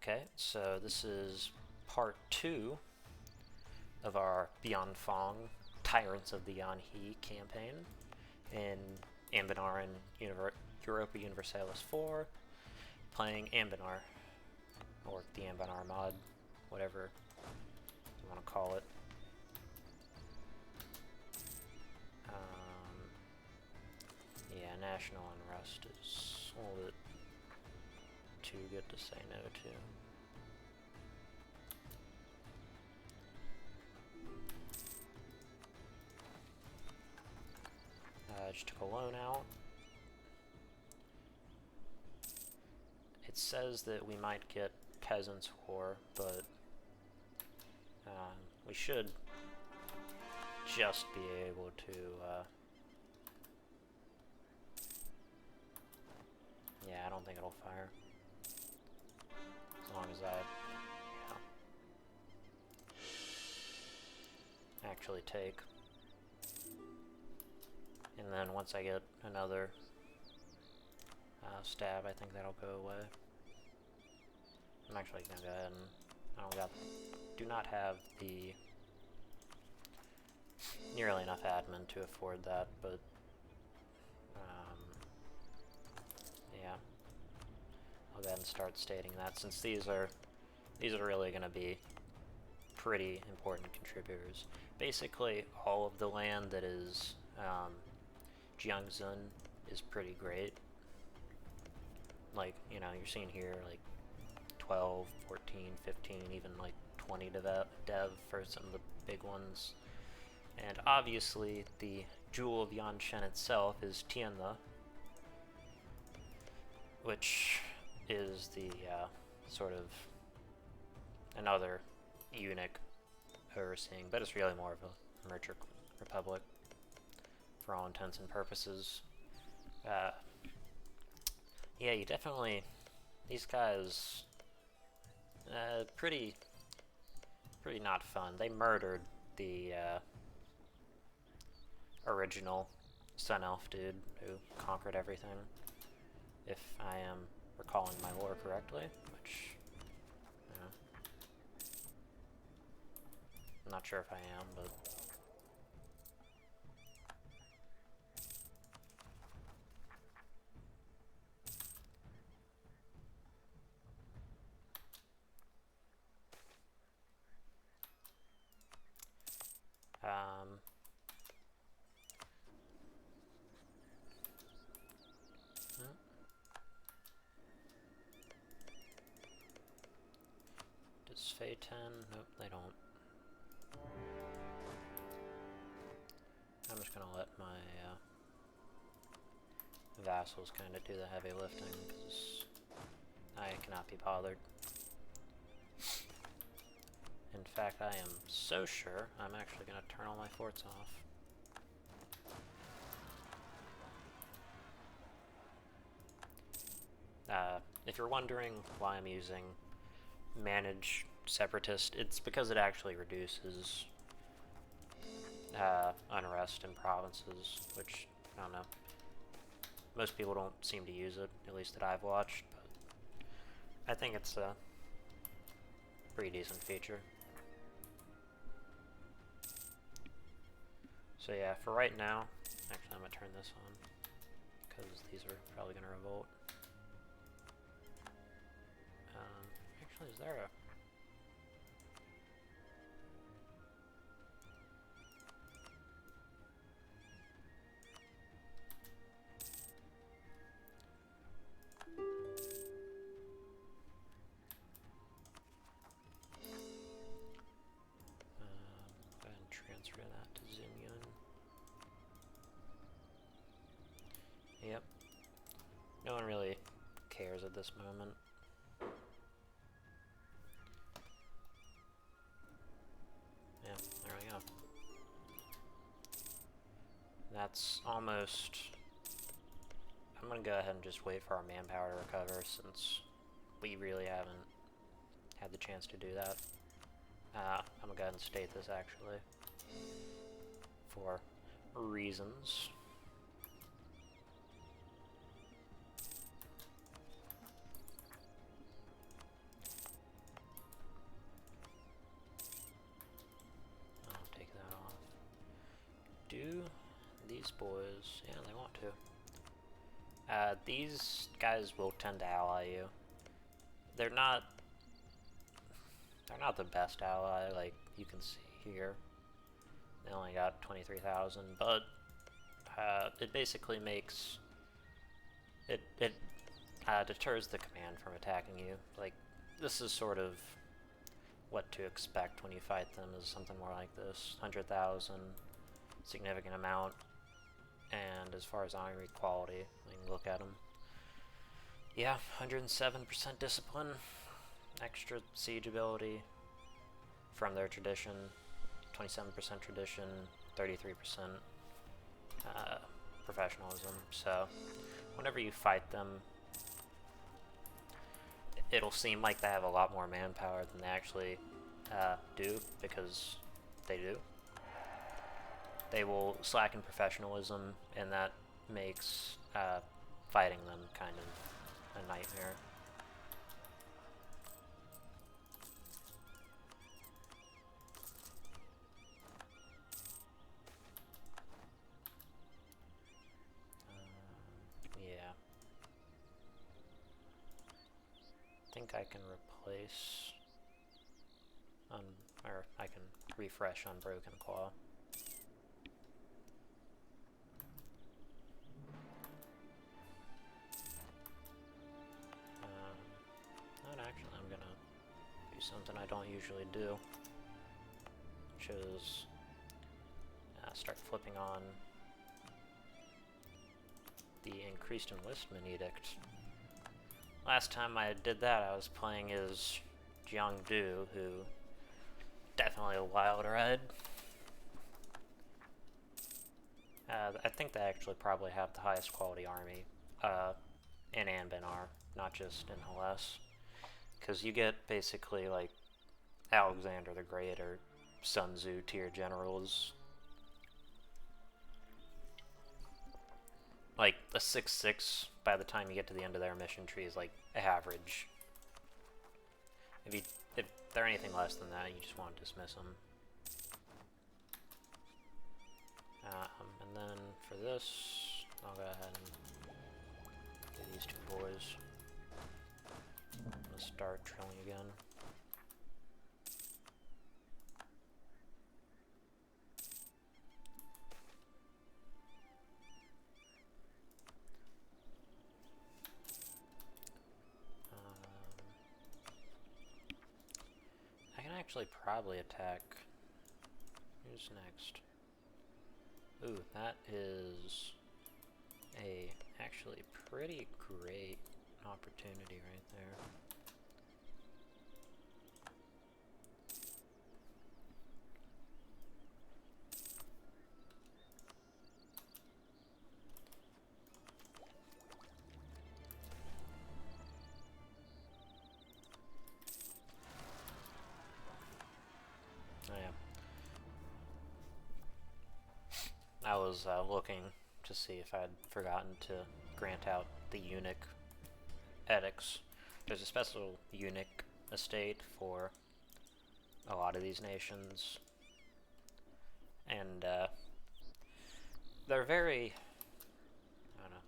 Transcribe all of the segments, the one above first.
Okay, so this is part 2 of our Bianfang Tyrants of the Yanshen campaign in Anbennar and Europa Unversalis 4, playing Anbennar, or the Anbennar mod, whatever you want to call it. Yeah, national unrest is a little bit too good to say no to. Just took a loan out. It says that we might get Peasants' War, but we should just be able to, yeah, I don't think it'll fire. As long as I, actually take. And then once I get another stab, I think that'll go away. I'm actually gonna go ahead and do not have the nearly enough admin to afford that, but yeah, I'll go ahead and start stating that, since these are really gonna be pretty important contributors. Basically, all of the land that is Yanshen is pretty great. Like, you know, you're seeing here like 12, 14, 15, even like 20 dev for some of the big ones. And obviously the jewel of Yanshen itself is Tianla, which is the sort of another eunuch overseeing, but it's really more of a merchant republic for all intents and purposes. Yeah, you definitely, these guys, pretty not fun. They murdered the original Sun Elf dude who conquered everything, if I am recalling my lore correctly, which, you know, I'm not sure if I am, but does Fei 10? Nope, they don't. I'm just gonna let my vassals kind of do the heavy lifting, because I cannot be bothered. In fact, I am so sure I'm actually going to turn all my forts off. If you're wondering why I'm using Manage Separatist, it's because it actually reduces unrest in provinces, which, I don't know, most people don't seem to use it, at least that I've watched, but I think it's a pretty decent feature. So yeah, for right now, actually I'm going to turn this on, because these are probably going to revolt. Actually, is there a... go ahead and transfer that to Xinyun. Yep. No one really cares at this moment. Yeah, there we go. That's almost... I'm gonna go ahead and just wait for our manpower to recover, since we really haven't had the chance to do that. I'm gonna go ahead and state this, actually, for reasons. boys. Yeah, they want to. These guys will tend to ally you. They're not the best ally, like you can see here. They only got 23,000, but it basically makes it deters the command from attacking you. Like, this is sort of what to expect when you fight them, is something more like this. 100,000, significant amount, and as far as army quality, we can look at them. Yeah, 107% discipline, extra siege ability from their tradition, 27% tradition, 33% professionalism. So whenever you fight them, it'll seem like they have a lot more manpower than they actually do, because they do. They will slacken professionalism, and that makes fighting them kind of a nightmare. Yeah. I think I can replace or I can refresh on Broken Claw. Not actually, I'm gonna do something I don't usually do, which is start flipping on the Increased Enlistment Edict. Last time I did that, I was playing as Jiangdu, who definitely a wild ride. I think they actually probably have the highest quality army in Anbennar, not just in Hales, because you get basically like Alexander the Great or Sun Tzu tier generals. Like a 6/6 by the time you get to the end of their mission tree is like average. If they're anything less than that, you just want to dismiss them. And then for this, I'll go ahead and do these two boys. Let's start drilling again. I can actually probably attack. Who's next? Ooh, that is a actually pretty great opportunity right there. Oh yeah. I was looking to see if I'd forgotten to grant out the eunuch edicts. There's a special eunuch estate for a lot of these nations, and they're very, I don't know,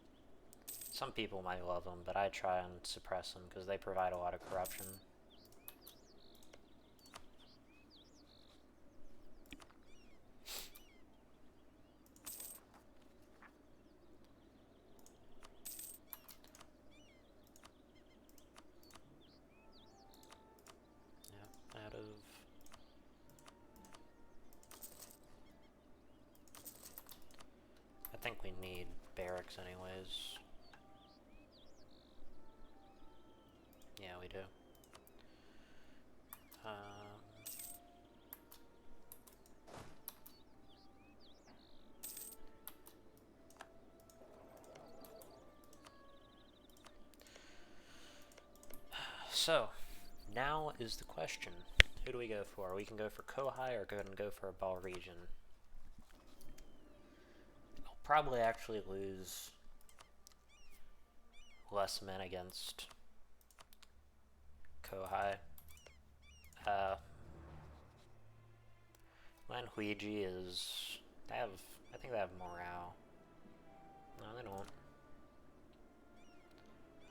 some people might love them, but I try and suppress them because they provide a lot of corruption. I think we need barracks anyways. Yeah, we do. So, now is the question. Who do we go for? We can go for Kohai or go ahead and go for a Ball region. I'll probably actually lose less men against Kohai. Lan Huiji is... I think they have morale. No, they don't.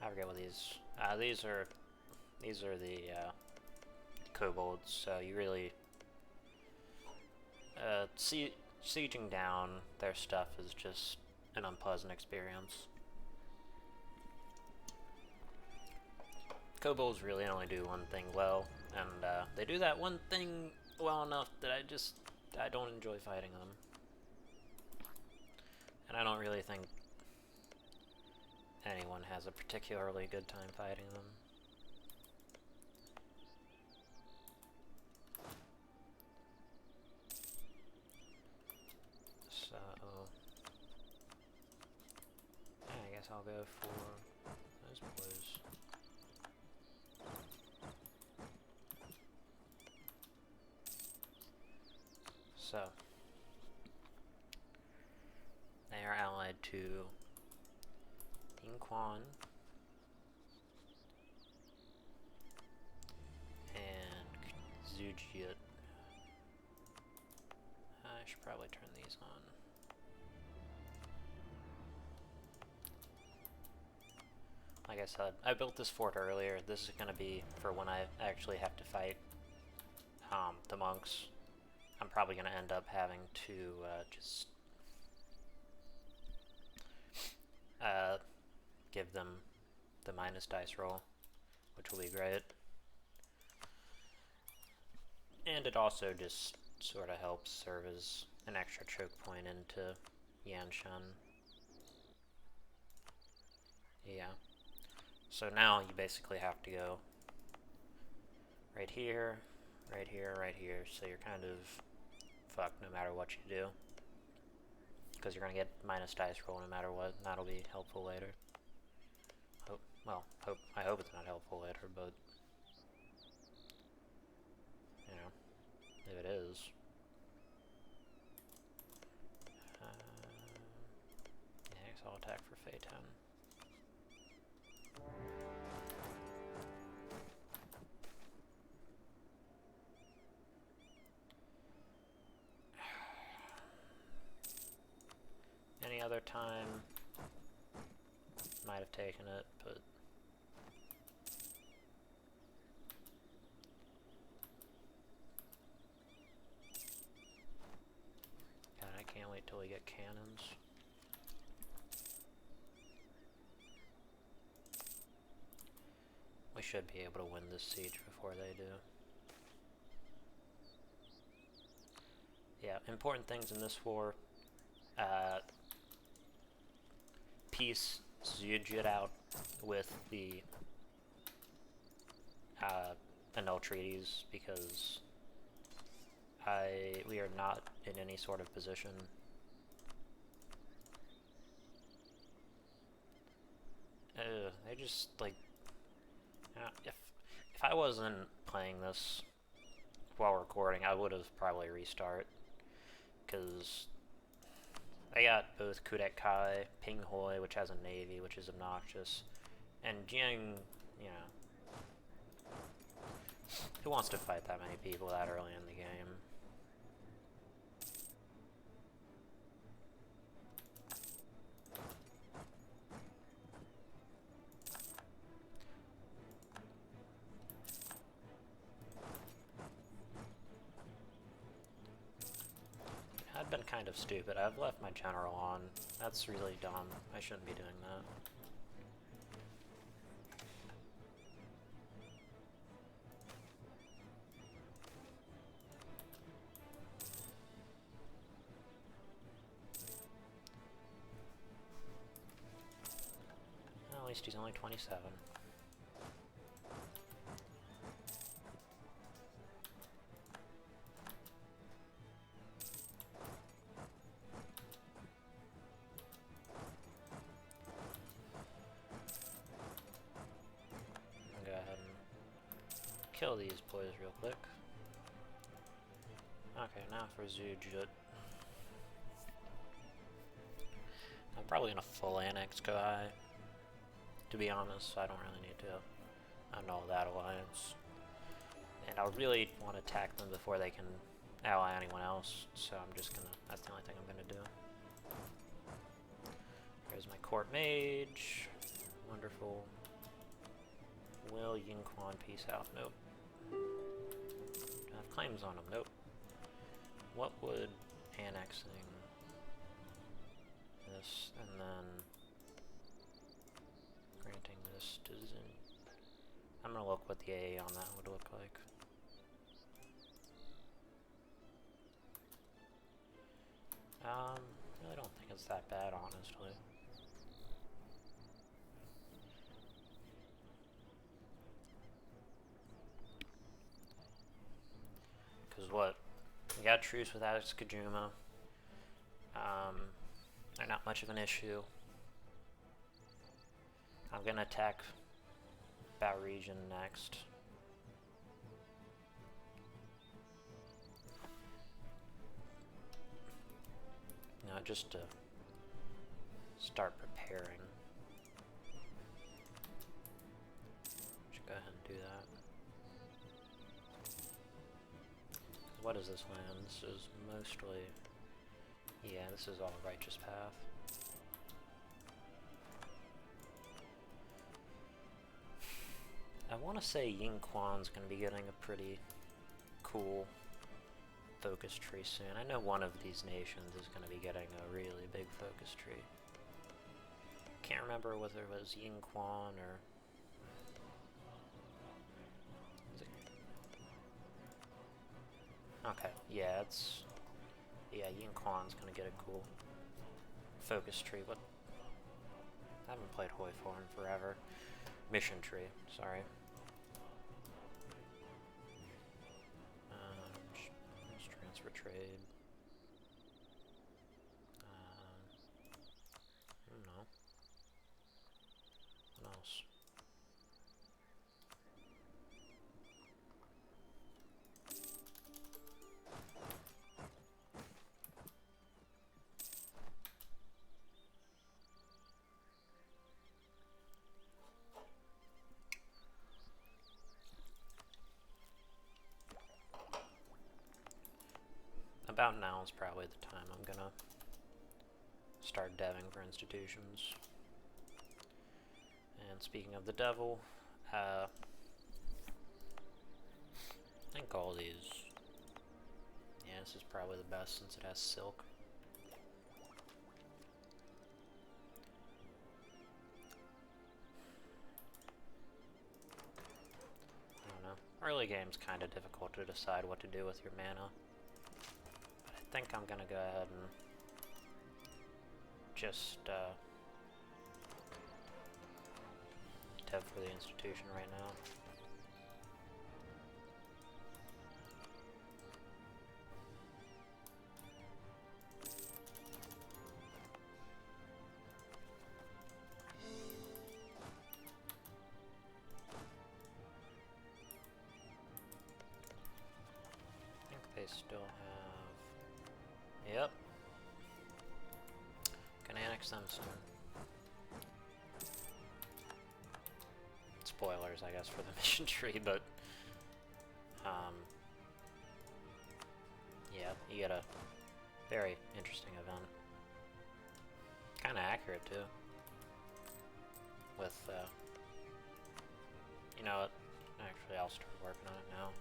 I forget what these. These are the kobolds. So you really sieging down their stuff is just an unpleasant experience. Kobolds really only do one thing well, and they do that one thing well enough that I don't enjoy fighting them. And I don't really think anyone has a particularly good time fighting them. So, yeah, I guess I'll go for those boys. So, they are allied to Inquan and Zujiet. I should probably turn these on. Like I said, I built this fort earlier. This is going to be for when I actually have to fight the monks. I'm probably going to end up having to just give them the minus dice roll, which will be great. And it also just sort of helps serve as an extra choke point into Yanshen. Yeah. So now you basically have to go right here, right here, right here, so you're kind of fucked no matter what you do. Because you're going to get minus dice roll no matter what, and that'll be helpful later. I hope it's not helpful later, but, you know, if it is. Yeah, I guess I'll attack for Phaeton. Any other time, might have taken it, but God, I can't wait till we get cannons. We should be able to win this siege before they do. Yeah, important things in this war. Peace Zujiet out with the annul treaties, because we are not in any sort of position. They just like, if I wasn't playing this while recording, I would have probably restart, because they got both Kudek Kai, Ping Hoi, which has a navy, which is obnoxious, and Jiang, you know, who wants to fight that many people that early in the game? I've been kind of stupid. I've left my general on. That's really dumb. I shouldn't be doing that. Well, at least he's only 27. Kill these boys real quick. Okay, now for Zujiet. I'm probably gonna full annex Kohai. To be honest, I don't really need to annul that alliance. And I really want to attack them before they can ally anyone else, so I'm just gonna, that's the only thing I'm gonna do. There's There's my court mage. Wonderful. Will Yinquan peace out? Nope. Do I have claims on him? Nope. What would annexing this and then granting this to Zin? I'm gonna look what the AA on that would look like. Really don't think it's that bad, honestly. Because what? We got truce with Alex Kajuma. They're not much of an issue. I'm gonna attack Bao region next. No, just to start preparing. Should go ahead and do that. What is this land? This is mostly... yeah, this is all righteous path. I want to say Yinquan's going to be getting a pretty cool focus tree soon. I know one of these nations is going to be getting a really big focus tree. Can't remember whether it was Yinquan or... okay, yeah, it's... yeah, Yinquan's gonna get a cool focus tree. What? I haven't played Hoi For in forever. Mission tree, sorry. Let's transfer trade. I don't know. What else? About now is probably the time I'm gonna start deving for institutions. And speaking of the devil, I think all these... yeah, this is probably the best since it has silk. I don't know. Early game's kind of difficult to decide what to do with your mana. I think I'm gonna go ahead and just dev for the institution right now. I think they still have... yep. Can annex them soon. Spoilers, I guess, for the mission tree, but... yeah, you get a very interesting event. Kinda accurate, too. With, you know what? Actually, I'll start working on it now.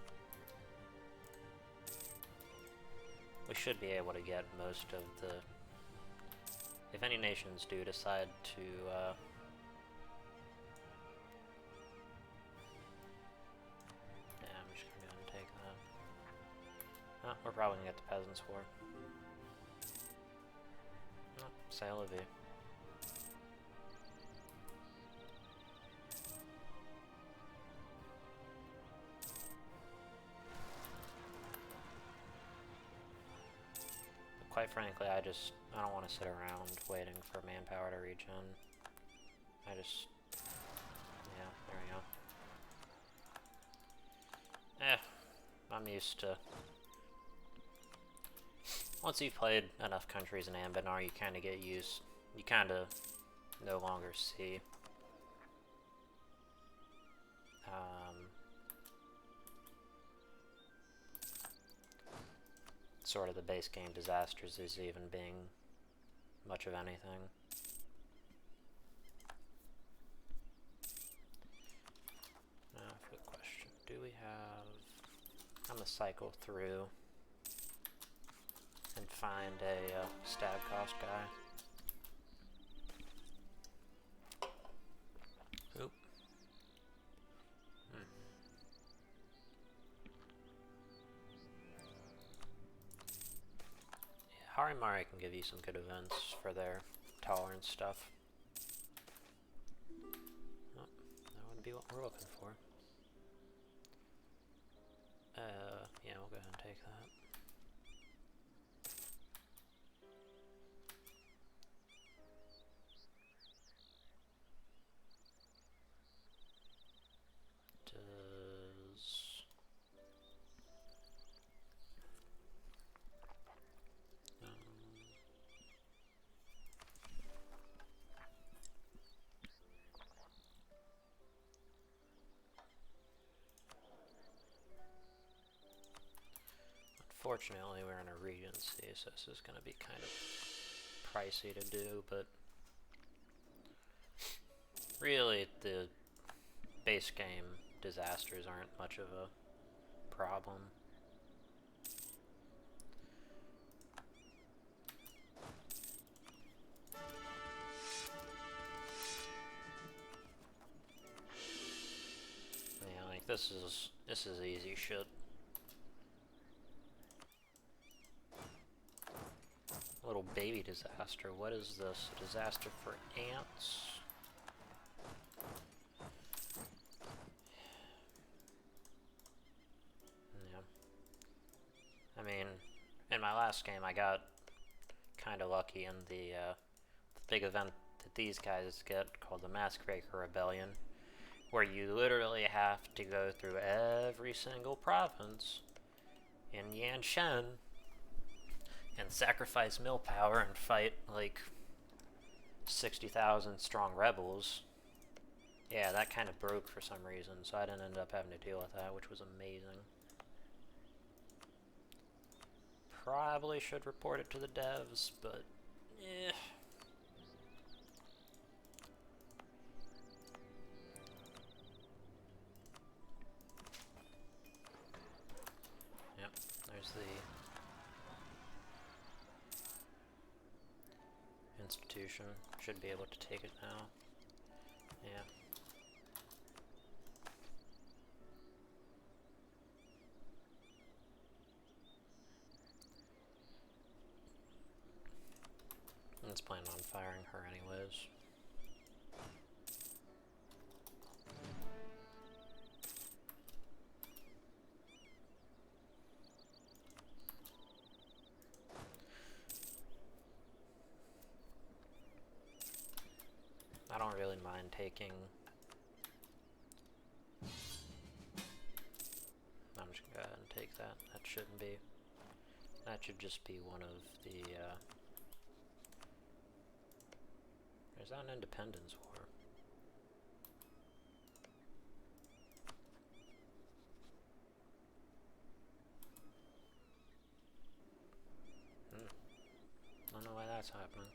We should be able to get most of the... if any nations do decide to, yeah, I'm just gonna go ahead and take that. Oh, we're probably gonna get the Peasants War. Oh, C'est la vie. Quite frankly, I don't want to sit around waiting for manpower to regen. I just... yeah, there we go. I'm used to... once you've played enough countries in Anbennar, you kind of get used... you kind of no longer see... sort of the base game disasters as even being much of anything. I'm gonna cycle through and find a stab cost guy. Oop. Yeah, Harimari can give you some good events for their tolerance stuff. Oh, that wouldn't be what we're looking for. Yeah, we'll go ahead and take that. Unfortunately, we're in a regency, so this is going to be kind of pricey to do, but really the base game disasters aren't much of a problem. Yeah, like this is easy shit. Little baby disaster. What is this? A disaster for ants? Yeah. I mean, in my last game, I got kind of lucky in the big event that these guys get called the Massacraker Rebellion, where you literally have to go through every single province in Yanshen and sacrifice mill power and fight like 60,000 strong rebels. Yeah, that kind of broke for some reason, so I didn't end up having to deal with that, which was amazing. Probably should report it to the devs, but eh. Yep, there's the institution. Should be able to take it now. Yeah. Let's plan on firing her anyways. I don't really mind taking... I'm just gonna go ahead and take that. That shouldn't be... That should just be one of the, Is that an independence war? Don't know why that's happening.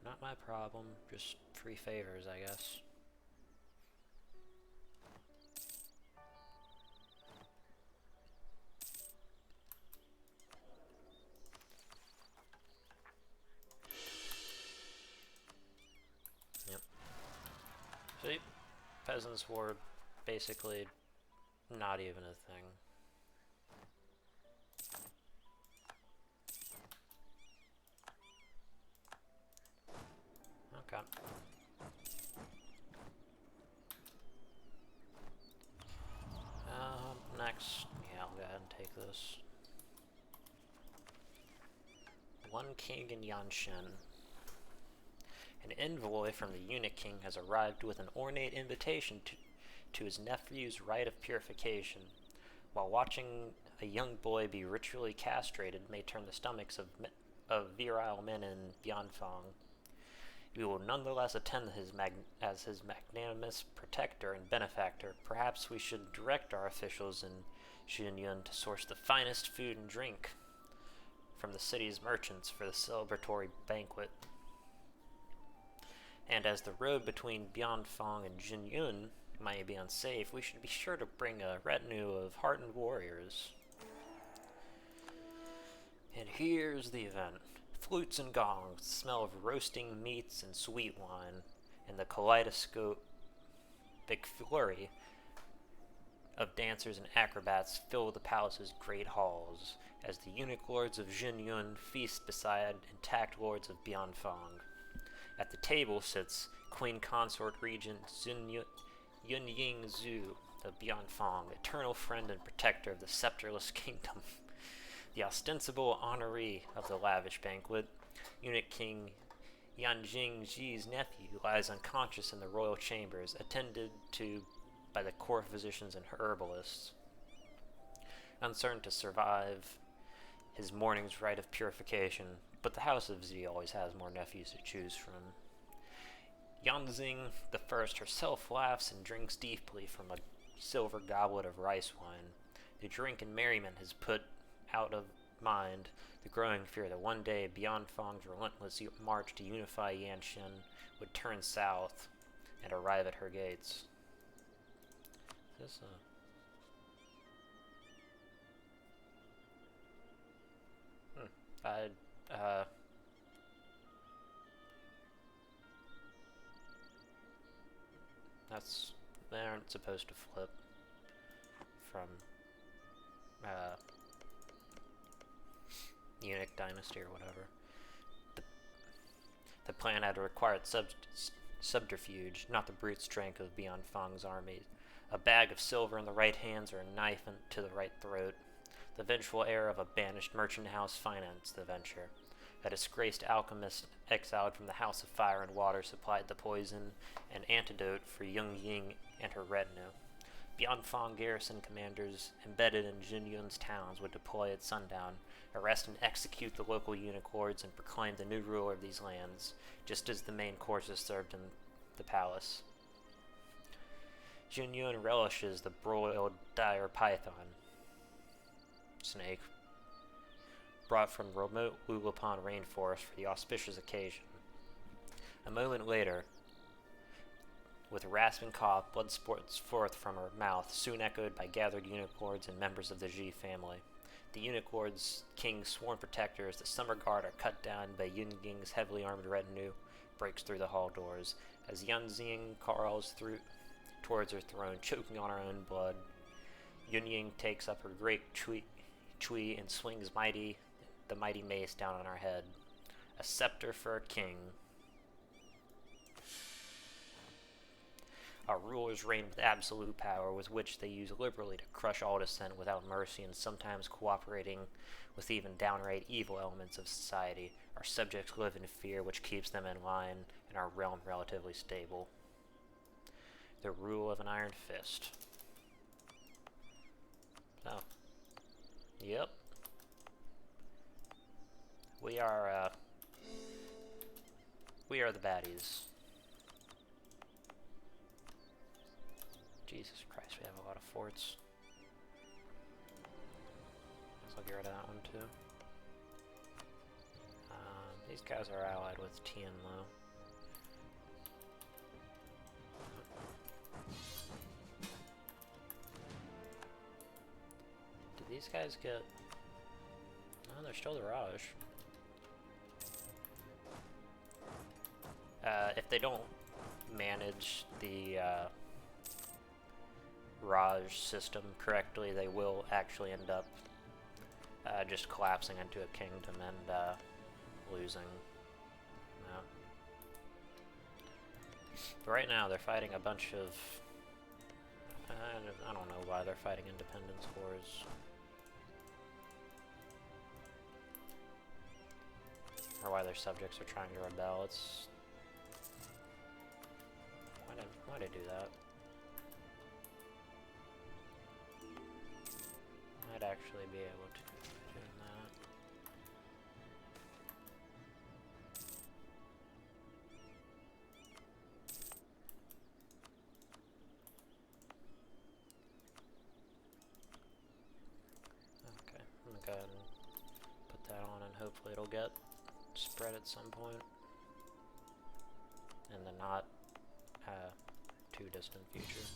Not my problem, just free favors, I guess. Yep. See? Peasants War, basically not even a thing. Okay. Next, yeah, I'll go ahead and take this. One king in Yanshen. An envoy from the eunuch king has arrived with an ornate invitation to his nephew's rite of purification. While watching a young boy be ritually castrated may turn the stomachs of virile men in Bianfang. We will nonetheless attend as his magnanimous protector and benefactor. Perhaps we should direct our officials in Xinyun to source the finest food and drink from the city's merchants for the celebratory banquet. And as the road between Bianfang and Jinyun might be unsafe, we should be sure to bring a retinue of hardened warriors. And here's the event. Flutes and gongs, the smell of roasting meats and sweet wine, and the kaleidoscopic flurry of dancers and acrobats fill the palace's great halls, as the eunuch lords of Jinyun feast beside intact lords of Bianfang. At the table sits Queen Consort Regent Yunying Zhu of Bianfang, eternal friend and protector of the scepterless kingdom. The ostensible honoree of the lavish banquet, Eunuch King Yanjing Ji's nephew, lies unconscious in the royal chambers, attended to by the court physicians and herbalists. Uncertain to survive his morning's rite of purification, but the House of Z always has more nephews to choose from. Yanjing the First herself laughs and drinks deeply from a silver goblet of rice wine. The drink and merriment has put out of mind the growing fear that one day Bianfang's relentless march to unify Yanshen would turn south and arrive at her gates. Is this they aren't supposed to flip from Eunuch Dynasty or whatever. The plan had required subterfuge, not the brute strength of Bianfang's army. A bag of silver in the right hands or a knife to the right throat. The vengeful heir of a banished merchant house financed the venture. A disgraced alchemist exiled from the House of Fire and Water supplied the poison and antidote for Young Ying and her retinue. Bianfang garrison commanders embedded in Jinyun's towns would deploy at sundown, arrest and execute the local eunuch lords, and proclaim the new ruler of these lands, just as the main courses served in the palace. Jinyun relishes the broiled dire python snake, brought from remote Lulapan rainforest for the auspicious occasion. A moment later, with a rasping cough, blood spurts forth from her mouth, soon echoed by gathered eunuch lords and members of the Ji family. The eunuch lords, king's sworn protectors, the summer guard are cut down by Yunjing's heavily armed retinue, breaks through the hall doors. As Yanjing crawls towards her throne, choking on her own blood, Yunying takes up her great chui and swings the mighty mace down on her head. A scepter for a king. Our rulers reign with absolute power, with which they use liberally to crush all dissent without mercy, and sometimes cooperating with even downright evil elements of society. Our subjects live in fear, which keeps them in line, and our realm relatively stable. The rule of an iron fist. So, yep. We are the baddies. Jesus Christ, we have a lot of forts. Guess I'll get rid of that one too. These guys are allied with Tianlo. Did these guys get... No, they're still the Raj. If they don't manage the Raj system correctly, they will actually end up just collapsing into a kingdom and losing. No. But right now they're fighting a bunch of... I don't know why they're fighting independence wars. Or why their subjects are trying to rebel. It's... Why'd I do that? I'd actually be able to do that. Okay, I'm gonna go ahead and put that on, and hopefully it'll get spread at some point in the not too distant future.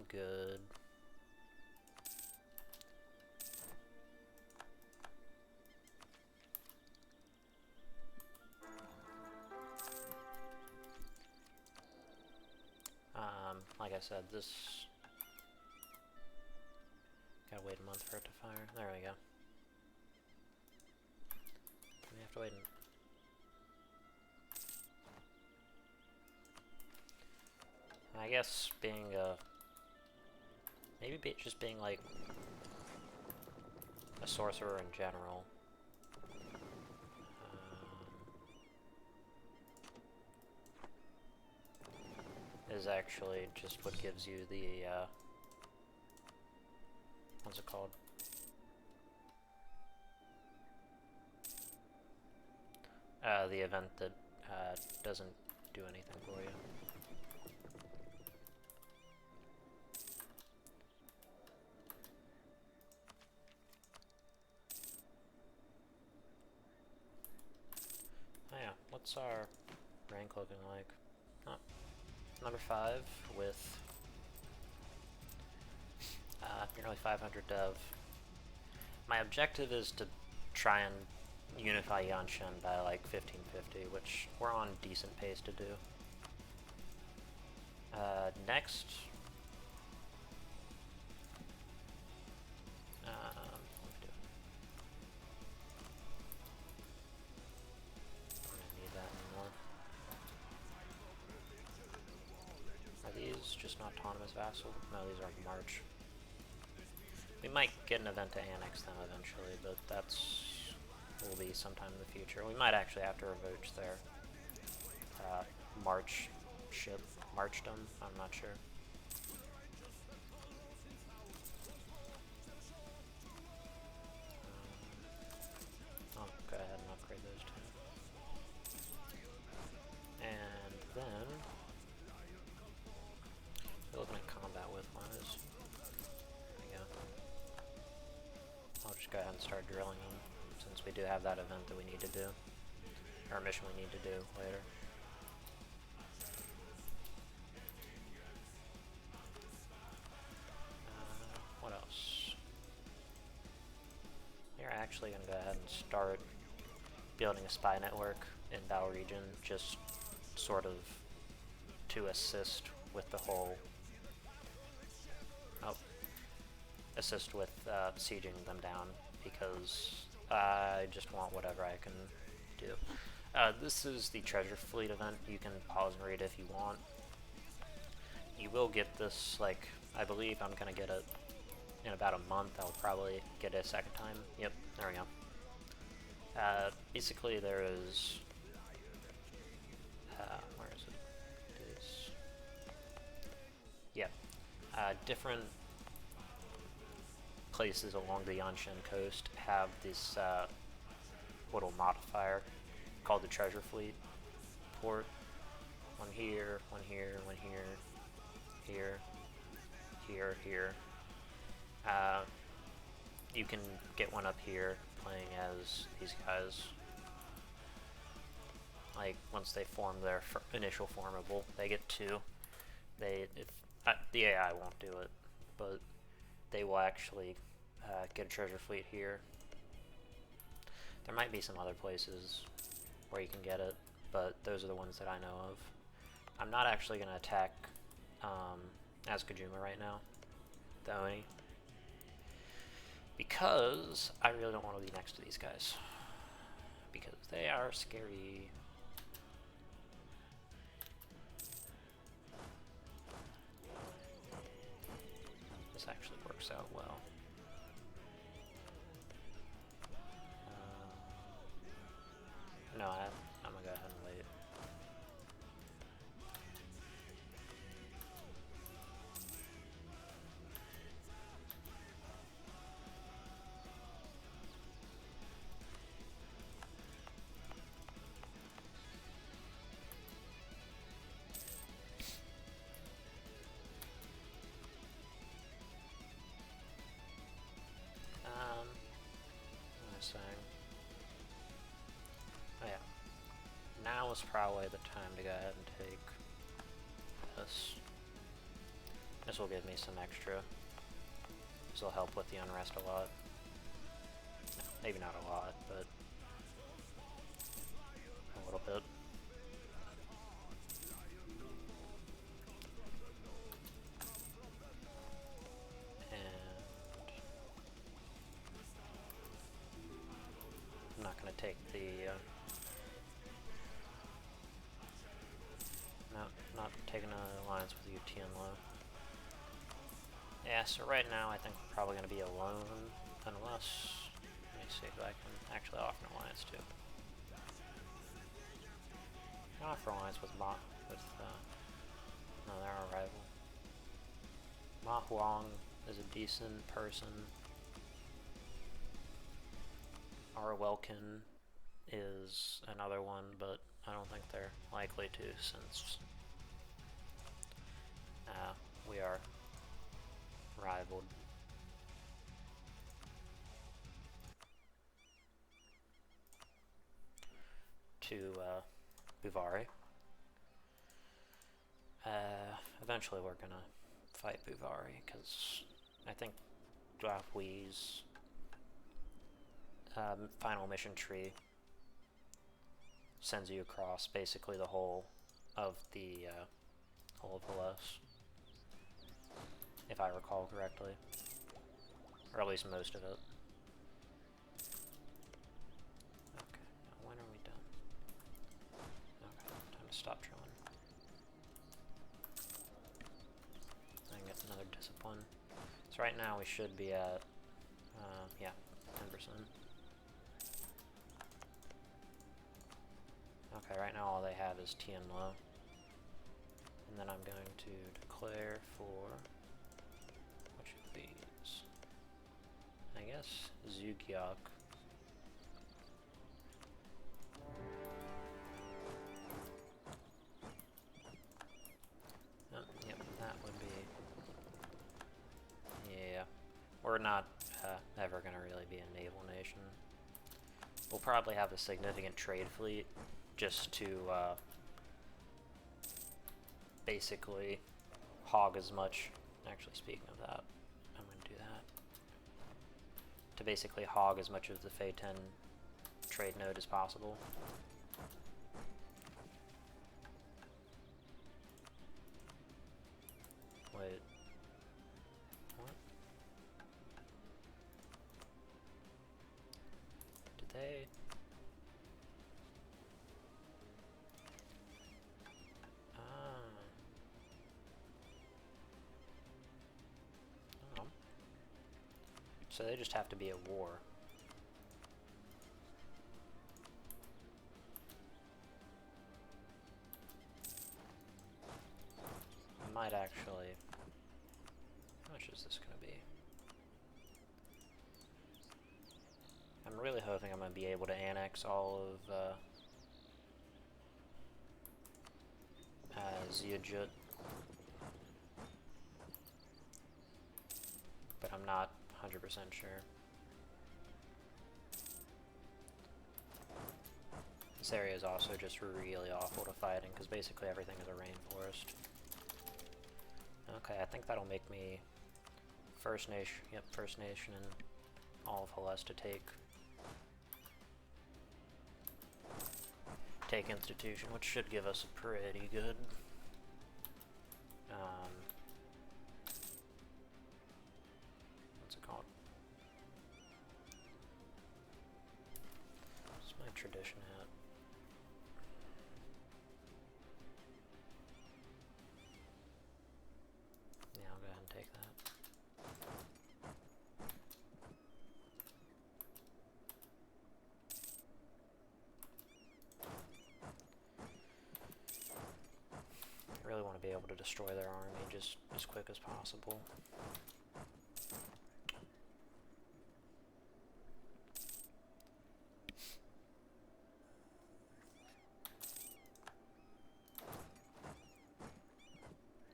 I'm good. Like I said, this... Gotta wait a month for it to fire. There we go. We have to wait. I guess being maybe just being like a sorcerer in general. Is actually just what gives you the what's it called? The event that doesn't do anything for you. Oh yeah, what's our rank looking like? Oh, number 5 with nearly 500 dev. My objective is to try and unify Yanshen by like 1550, which we're on decent pace to do. Next, what do? I don't need that anymore. Are these just an autonomous vassal? No, these are march. We might get an event to annex them eventually, but that's will be sometime in the future. We might actually have to revoke their march ship, marchdom. I'm not sure. I'll go ahead and upgrade those two. And then looking at combat width-wise. There we go. I'll just go ahead and start drilling them, since we do have that event that we need to do, or mission we need to do later. What else? We're actually going to go ahead and start building a spy network in Bao region, just sort of to assist with the whole, assist with sieging them down, because I just want whatever I can do. This is the treasure fleet event. You can pause and read if you want. You will get this, like, I believe I'm going to get it in about a month. I'll probably get it a second time. Yep, there we go. Basically there is, where is it? It is, yeah, different places along the Yanshen coast have this little modifier called the treasure fleet port. One here, one here, one here, here, here, here. You can get one up here playing as these guys. Like, once they form their initial formable, they get 2. The AI won't do it, but they will actually get a treasure fleet here. There might be some other places where you can get it, but those are the ones that I know of. I'm not actually going to attack Azkajuma right now, the Oni, because I really don't want to be next to these guys, because they are scary. This actually works out well. No, I'm gonna go ahead and wait. What was I saying? Oh yeah. Now is probably the time to go ahead and take this. This will give me some extra. This will help with the unrest a lot. No, maybe not a lot, but a little bit. I'm not going to take the, no, not taking an alliance with you, Tianlo. Yeah, so right now I think we're probably going to be alone, unless, let me see if I can actually offer an alliance too. I can offer an alliance with no, they're our rival. Ma Huang is a decent person. Our Welkin is another one, but I don't think they're likely to, since we are rivaled. To Buvari. Eventually we're gonna fight Buvari, because I think Dwahui's final mission tree sends you across basically the whole of the Hellas, if I recall correctly, or at least most of it. Okay, now when are we done? Okay, time to stop drilling. And get another discipline. So right now we should be at, yeah, 10%. Okay, right now all they have is Tianlo. And then I'm going to declare for, which of these? I guess Zugyok. Oh, yep, that would be, yeah. We're not ever going to really be a naval nation. We'll probably have a significant trade fleet, just to basically hog as much, actually speaking of that, I'm going to do that, to basically hog as much of the Fei 10 trade node as possible. Wait, what? Did they? So they just have to be at war. I might actually... How much is this going to be? I'm really hoping I'm going to be able to annex all of Ziajut. But I'm not 100% sure. This area is also just really awful to fight in, because basically everything is a rainforest. Okay, I think that'll make me First Nation, yep, First Nation in all of Hellas to take institution, which should give us a pretty good what's it called? What's my tradition at? Yeah, I'll go ahead and take that. I really want to be able to destroy their army just as quick as possible.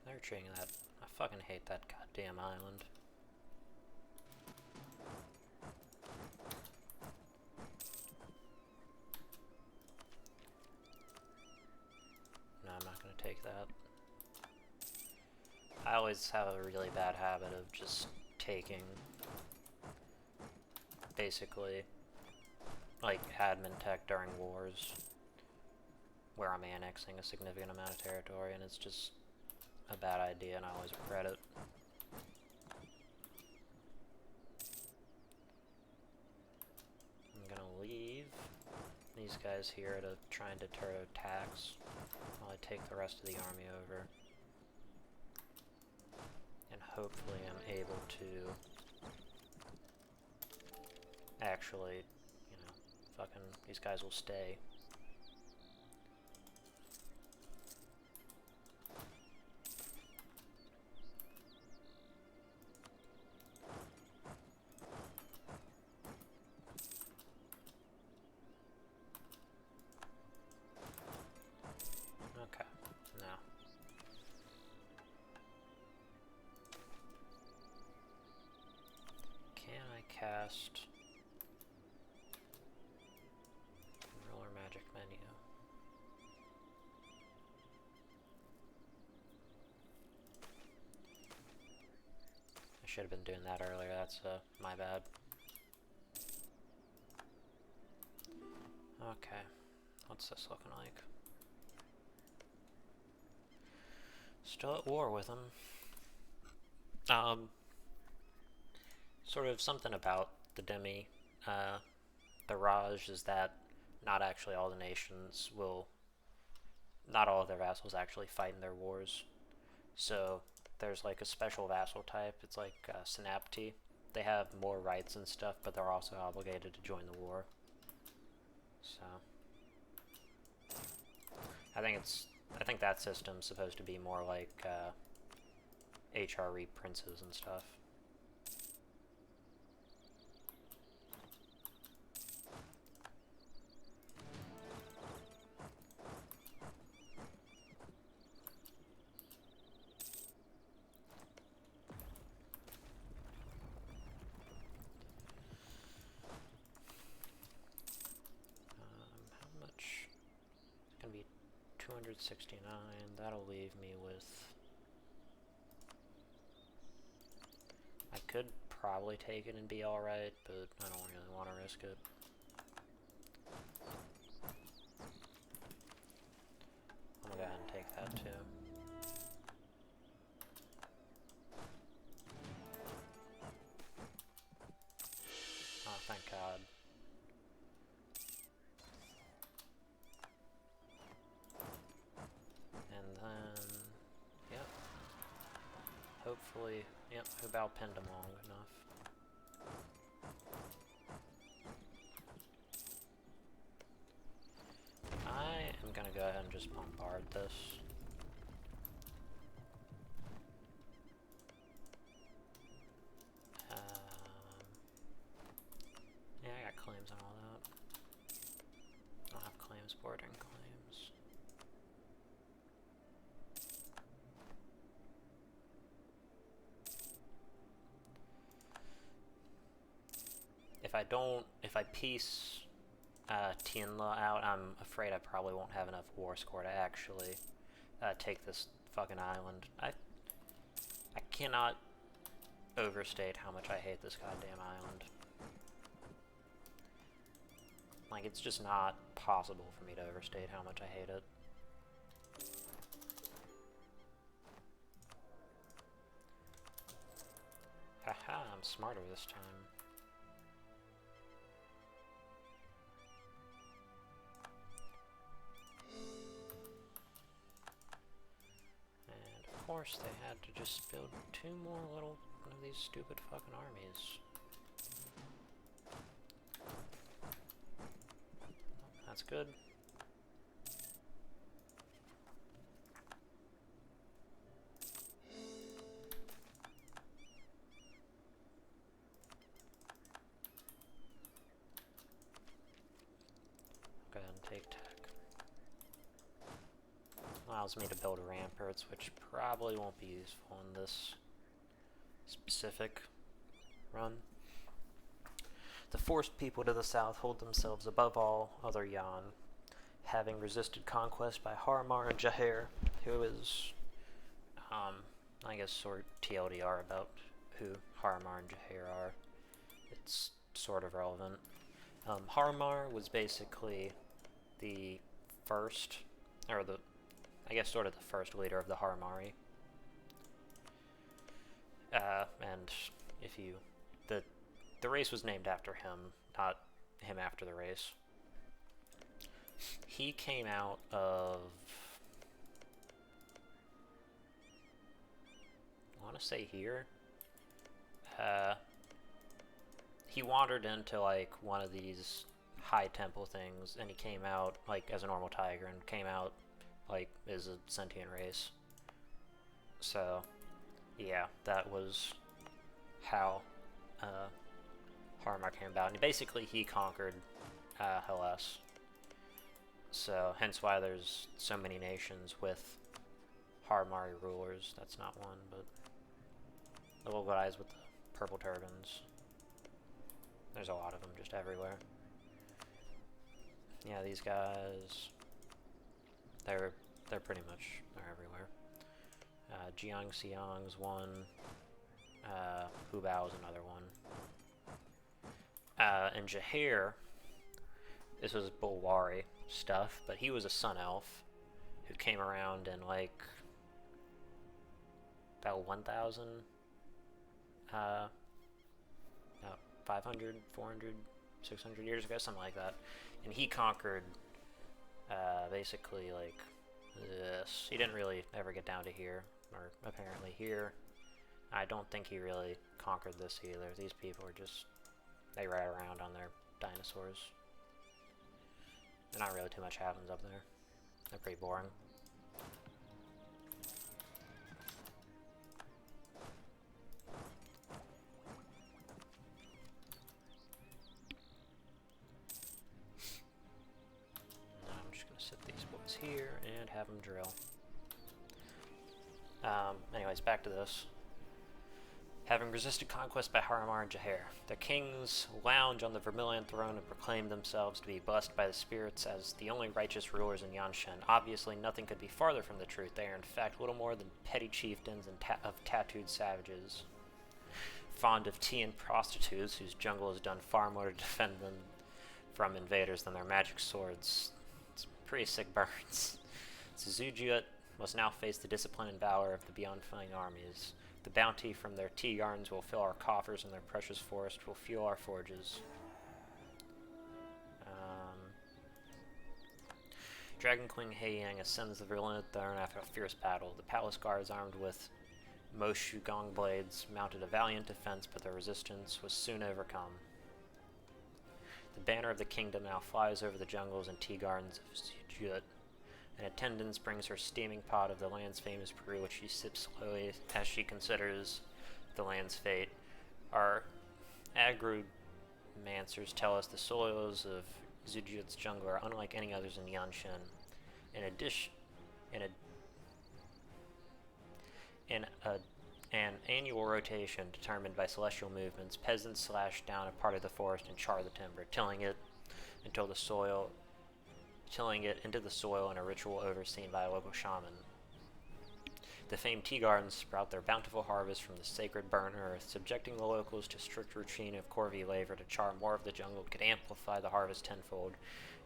They're treating that. I fucking hate that goddamn island. No, I'm not going to take that. I always have a really bad habit of just taking, basically, like, admin tech during wars, where I'm annexing a significant amount of territory, and it's just a bad idea, and I always regret it. I'm gonna leave these guys here to try and deter attacks while I take the rest of the army over. And hopefully I'm able to actually, you know, fucking, these guys will stay. Okay, now. Can I cast Roller Magic menu? I should have been doing that earlier, that's my bad. Okay, what's this looking like? Still at war with them. Sort of something about the Demi, the Raj, is that not actually all the nations will, not all of their vassals actually fight in their wars. So there's like a special vassal type, it's like Synapti. They have more rights and stuff, but they're also obligated to join the war. So I think that system's supposed to be more like HRE princes and stuff. How much? It's gonna be 269. That'll leave me with... I could probably take it and be alright, but I don't really want to risk it. I'm gonna go ahead and take that too. Oh, thank God. And then, yep. Hopefully, yep, Hubal pinned him long enough. I am gonna go ahead and just bombard this. Yeah, I got claims on all that. I don't have claims bordering claims. If I piece Tianla out, I'm afraid I probably won't have enough war score to actually take this fucking island. I cannot overstate how much I hate this goddamn island. Like, it's just not possible for me to overstate how much I hate it. Haha, I'm smarter this time. And of course they had to just build 2 more little one of these stupid fucking armies. That's good. Go ahead and take tech. Allows me to build ramparts, which probably won't be useful in this specific run. The forced people to the south hold themselves above all other Yan, having resisted conquest by Harmar and Jaher, who is I guess, sort of TLDR about who Harmar and Jaheir are. It's sort of relevant. Harmar was basically the first, or I guess sort of the first leader of the Harmari. And if you, the race was named after him, not him after the race. He came out of, I want to say here. He wandered into like one of these high temple things, and he came out like as a normal tiger, and came out like as a sentient race. So, yeah, that was how Harmar came about. And basically, he conquered Hellas. So, hence why there's so many nations with Harmari rulers. That's not one, but the little guys with the purple turbans. There's a lot of them just everywhere. Yeah, these guys, they're pretty much everywhere. Jiang Xiang's one. Hu Bao's another one. And Jaheir, this was Bulwari stuff, but he was a sun elf who came around in like about 1,000, about 500, 400, 600 years ago, something like that. And he conquered basically like this. He didn't really ever get down to here, or apparently here. I don't think he really conquered this either. These people are just, they ride around on their dinosaurs. Not really too much happens up there. They're pretty boring. Now I'm just gonna set these boys here and have them drill. Anyways, back to this. Having resisted conquest by Harmar and Jaheir, the kings lounge on the Vermilion throne and proclaim themselves to be blessed by the spirits as the only righteous rulers in Yanshen. Obviously, nothing could be farther from the truth. They are, in fact, little more than petty chieftains and of tattooed savages. Fond of tea and prostitutes, whose jungle has done far more to defend them from invaders than their magic swords. It's pretty sick burns. Zujut must now face the discipline and valor of the Bianfang armies. The bounty from their tea gardens will fill our coffers, and their precious forest will fuel our forges. Dragon Queen Heiyang ascends the Vermilion throne after a fierce battle. The palace guards, armed with Moshu gong blades, mounted a valiant defense, but their resistance was soon overcome. The banner of the kingdom now flies over the jungles and tea gardens of Zujut. An attendant brings her steaming pot of the land's famous brew, which she sips slowly as she considers the land's fate. Our agromancers tell us the soils of Zujut's jungle are unlike any others in Yanshen. An annual rotation determined by celestial movements, peasants slash down a part of the forest and char the timber, tilling it into the soil in a ritual overseen by a local shaman. The famed tea gardens sprout their bountiful harvest from the sacred burnt earth. Subjecting the locals to strict routine of corvée labor to char more of the jungle could amplify the harvest tenfold,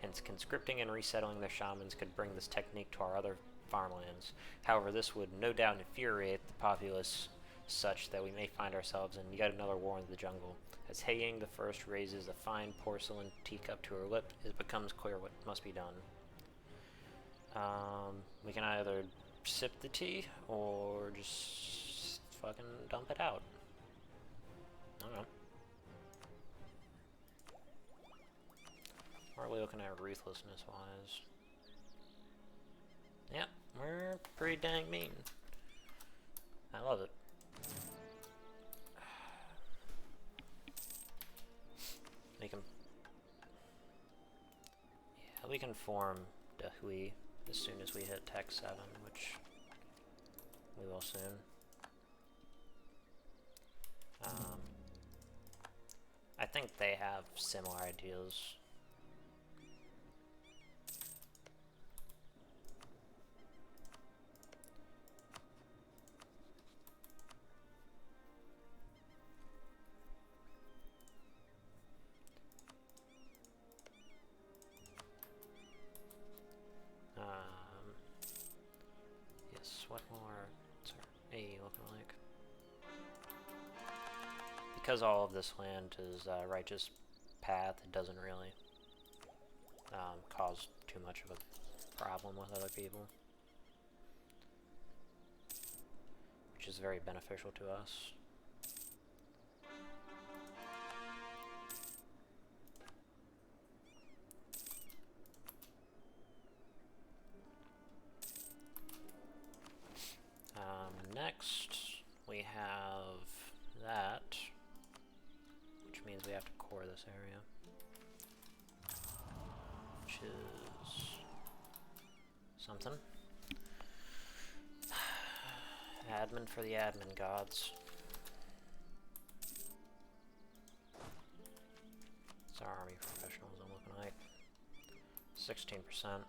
and conscripting and resettling their shamans could bring this technique to our other farmlands. However, this would no doubt infuriate the populace such that we may find ourselves in yet another war in the jungle. As Heiyang the First raises a fine porcelain teacup to her lip, it becomes clear what must be done. We can either sip the tea, or just fucking dump it out. I don't know. What are we looking at ruthlessness-wise? Yep, we're pretty dang mean. I love it. We can form Dehui as soon as we hit Tech 7, which we will soon. I think they have similar ideas. Yes, what more? What's our AE looking like? Because all of this land is righteous path, it doesn't really cause too much of a problem with other people, which is very beneficial to us. Next, we have that, which means we have to core this area, which is something. Admin for the admin gods. It's our army professionals I'm looking like. 16%.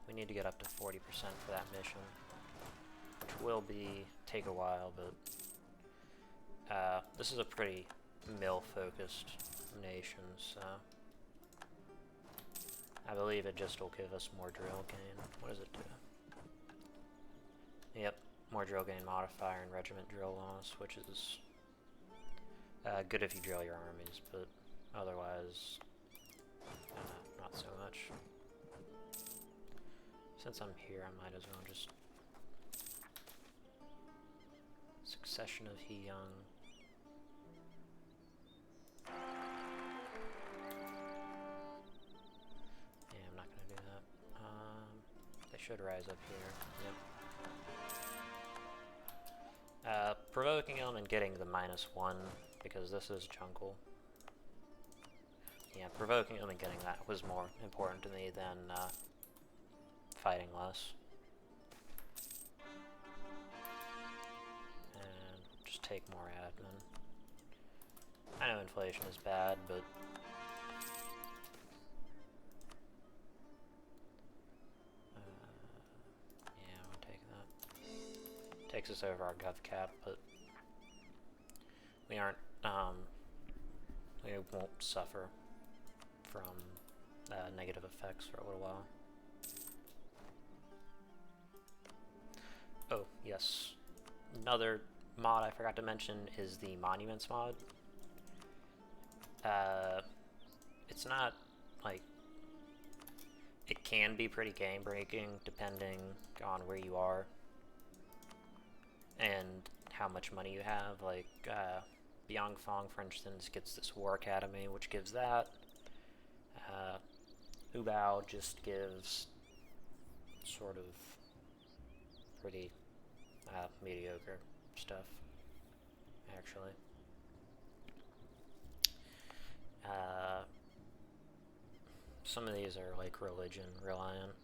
We need to get up to 40% for that mission, which will take a while, but this is a pretty mill-focused nation, so I believe it just will give us more drill gain. What does it do? Yep, more drill gain modifier and regiment drill loss, which is good if you drill your armies, but otherwise not so much. Since I'm here, I might as well just Succession of He Young. Yeah, I'm not gonna do that. They should rise up here. Yep. Provoking them and getting the -1 because this is jungle. Yeah, provoking them and getting that was more important to me than fighting less. And just take more admin. I know inflation is bad, but yeah, I'm gonna take that. Takes us over our gov cap, but we aren't we won't suffer from negative effects for a little while. Oh, yes. Another mod I forgot to mention is the Monuments mod. It's not, like, it can be pretty game-breaking depending on where you are and how much money you have. Like, Bianfang, for instance, gets this War Academy, which gives that. Ubao just gives sort of pretty mediocre stuff, actually. Some of these are like religion reliant.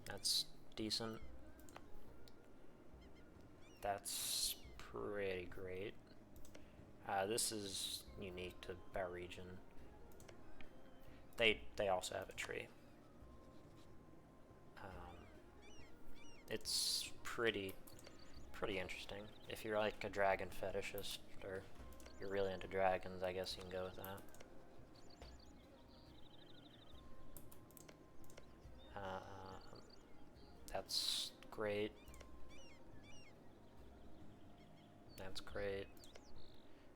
That's decent. That's pretty great. This is unique to our region. They also have a tree. It's pretty interesting. If you're like a dragon fetishist or you're really into dragons, I guess you can go with that. That's great. That's great.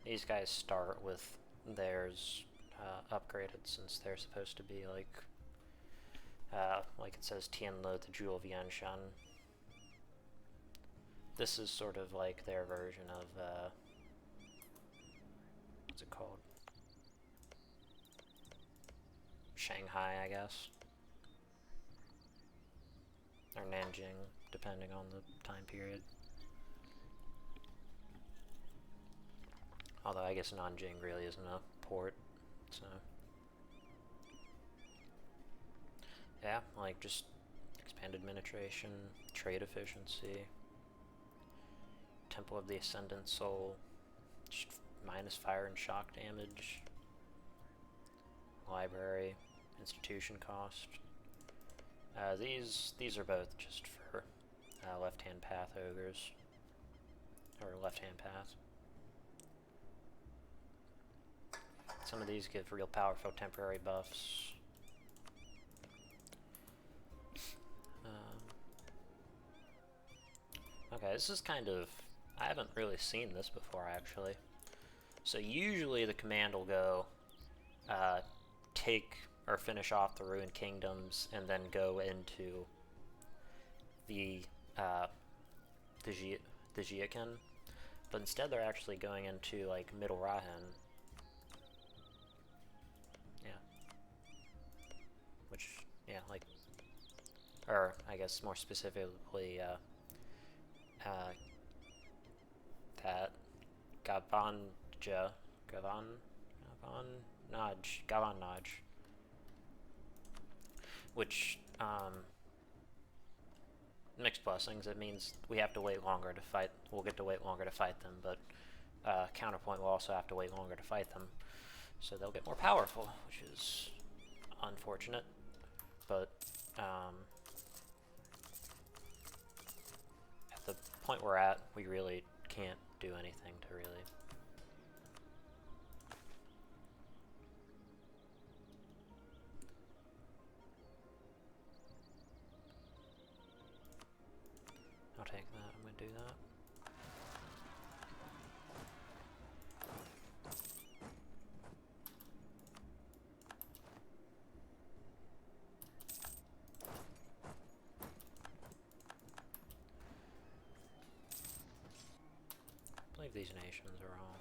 These guys start with theirs upgraded since they're supposed to be like it says Tianle, the Jewel of Yanshen. This is sort of like their version of what's it called? Shanghai, I guess. Or Nanjing, depending on the time period. Although I guess Nanjing really isn't a port, so. Yeah, like just expanded administration, trade efficiency, Temple of the Ascendant Soul, just minus fire and shock damage, library, institution cost. These are both just for left-hand path ogres, or left-hand path. Some of these give real powerful temporary buffs. Okay, this is kind of... I haven't really seen this before, actually. So usually the command will go, take or finish off the ruined kingdoms, and then go into the Jiakin. But instead they're actually going into, like, Middle Rahan. Yeah. Which, yeah, like... Or, I guess more specifically, that Gavannaj, which, mixed blessings. It means we have to wait longer to fight, we'll get to wait longer to fight them, but, counterpoint will also have to wait longer to fight them, so they'll get more powerful, which is unfortunate, but, at the point we're at, we really can't do anything to really... I'll take that, I'm gonna do that. I believe these nations are all...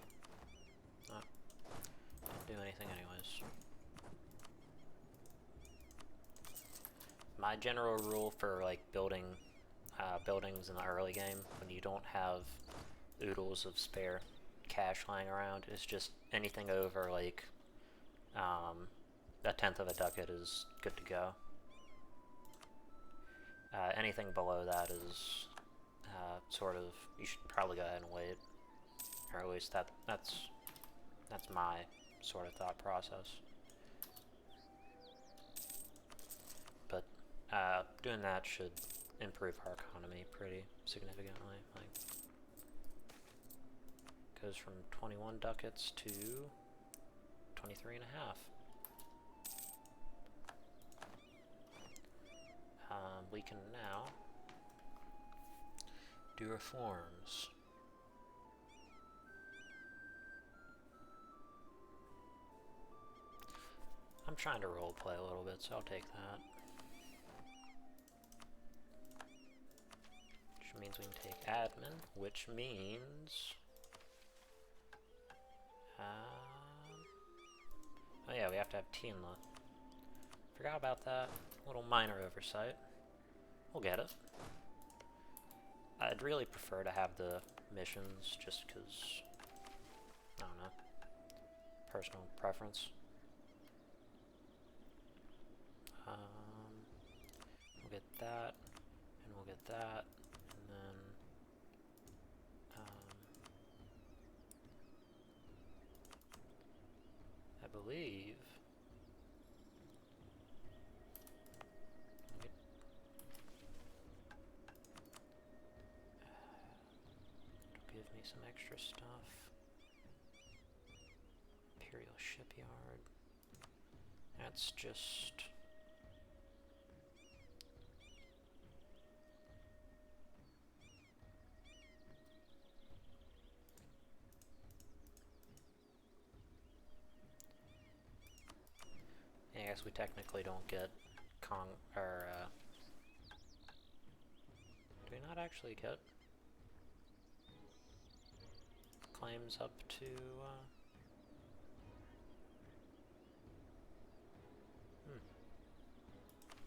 not do anything anyways. My general rule for, like, building buildings in the early game, when you don't have oodles of spare cash lying around, is just anything over, like, a tenth of a ducat is good to go. Anything below that is sort of, you should probably go ahead and wait, or at least that's my sort of thought process. But doing that should improve our economy pretty significantly. Like, goes from 21 ducats to 23 and a half. We can now do reforms. I'm trying to roleplay a little bit, so I'll take that. Which means we can take admin, which means... oh yeah, we have to have Tianla. Forgot about that. Little minor oversight. We'll get it. I'd really prefer to have the missions, just because, I don't know, personal preference. We'll get that, and we'll get that, and then, I believe, it'll give me some extra stuff. Imperial Shipyard. That's just... I guess we technically don't get do we not actually get claims up to,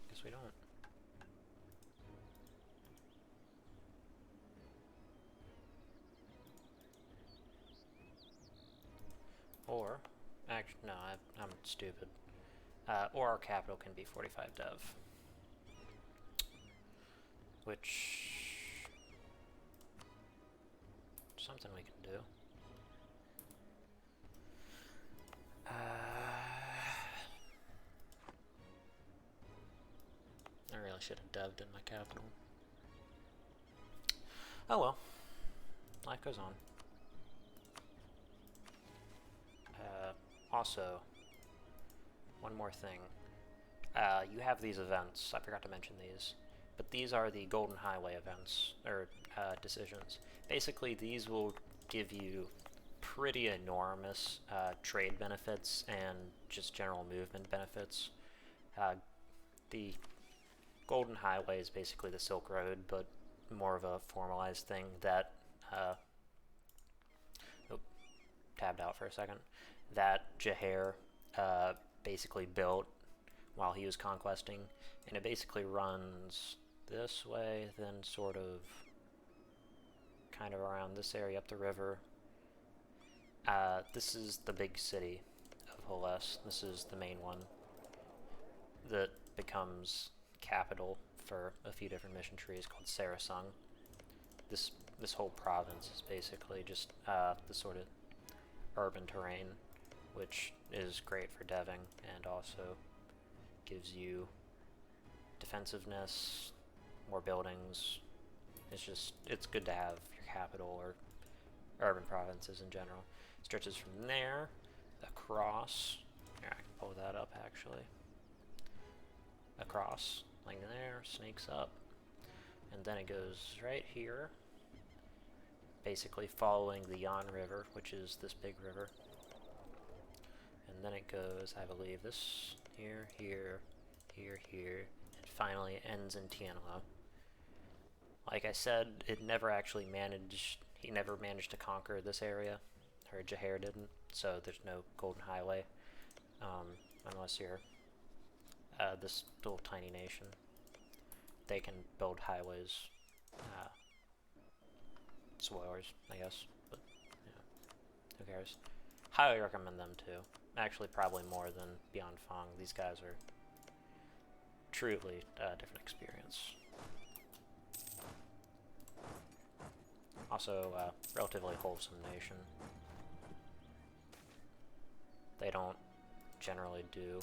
guess we don't. Or, actually, no, I'm stupid. Or our capital can be 45 dev. Which... something we can do. I really should have dev'd in my capital. Oh well. Life goes on. Also, one more thing. You have these events. I forgot to mention these. but these are the Golden Highway events, or decisions. Basically, these will give you pretty enormous trade benefits and just general movement benefits. The Golden Highway is basically the Silk Road, but more of a formalized thing that tabbed out for a second, that Jahair basically built while he was conquesting, and it basically runs this way, then sort of kind of around this area up the river. This is the big city of Holes. This is the main one that becomes capital for a few different mission trees called Sarasung. This whole province is basically just the sort of urban terrain, which is great for deving and also gives you defensiveness, more buildings. It's good to have your capital or urban provinces in general. It stretches from there across. Here, I can pull that up actually. Across, like there, snakes up, and then it goes right here, basically following the Yan River, which is this big river. And then it goes, I believe, this here, here, here, here, and finally ends in Tianlo. Like I said, it never actually managed, he never managed to conquer this area, or Jahair didn't, so there's no Golden Highway, unless you're this little tiny nation. They can build highways, spoilers, I guess, but yeah, who cares? Highly recommend them too. Actually, probably more than Bianfang. These guys are truly a different experience. Also, relatively wholesome nation. They don't generally do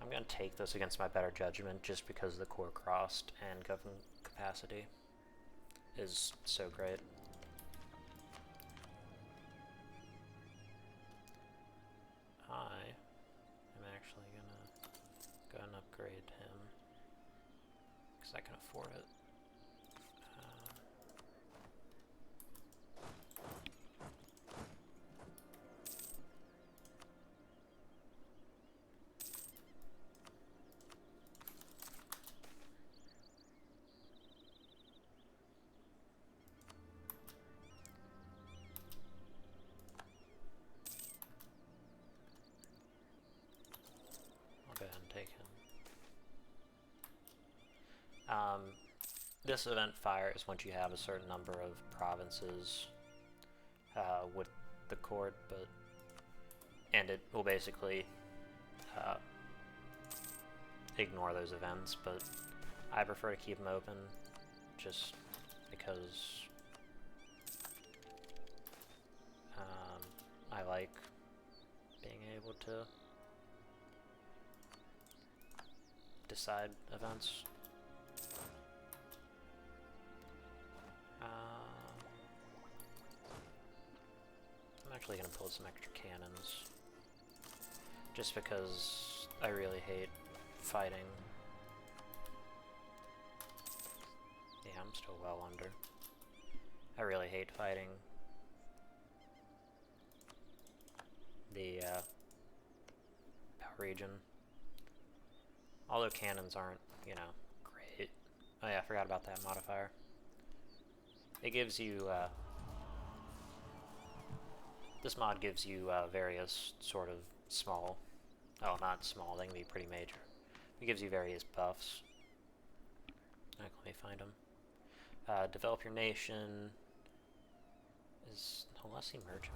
I'm going to take this against my better judgment just because the core crossed and government capacity is so great. I am actually going to go and upgrade him because I can afford it. This event fires once you have a certain number of provinces with the court, and it will basically ignore those events, but I prefer to keep them open just because I like being able to decide events. I'm actually going to build some extra cannons, just because I really hate fighting. Yeah, I'm still well under. I really hate fighting the region. Although cannons aren't, you know, great. Oh yeah, I forgot about that modifier. It gives you, this mod gives you various sort of small, oh, not small, they can be pretty major. It gives you various buffs. Let me find them. Develop your nation. Is Holes merchant?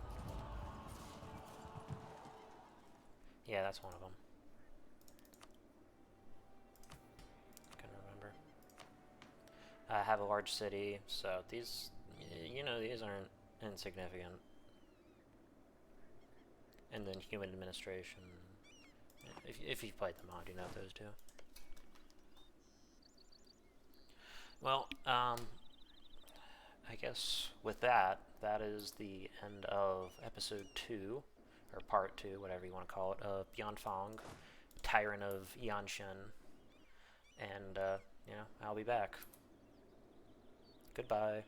Yeah, that's one of them. Couldn't remember. Have a large city, so these, you know, these aren't insignificant. And then human administration. If you've played the mod, you know those two. Well, I guess with that, that is the end of episode 2, or part 2, whatever you want to call it, of Bianfang, Tyrant of Yanshen, and, you know, I'll be back. Goodbye.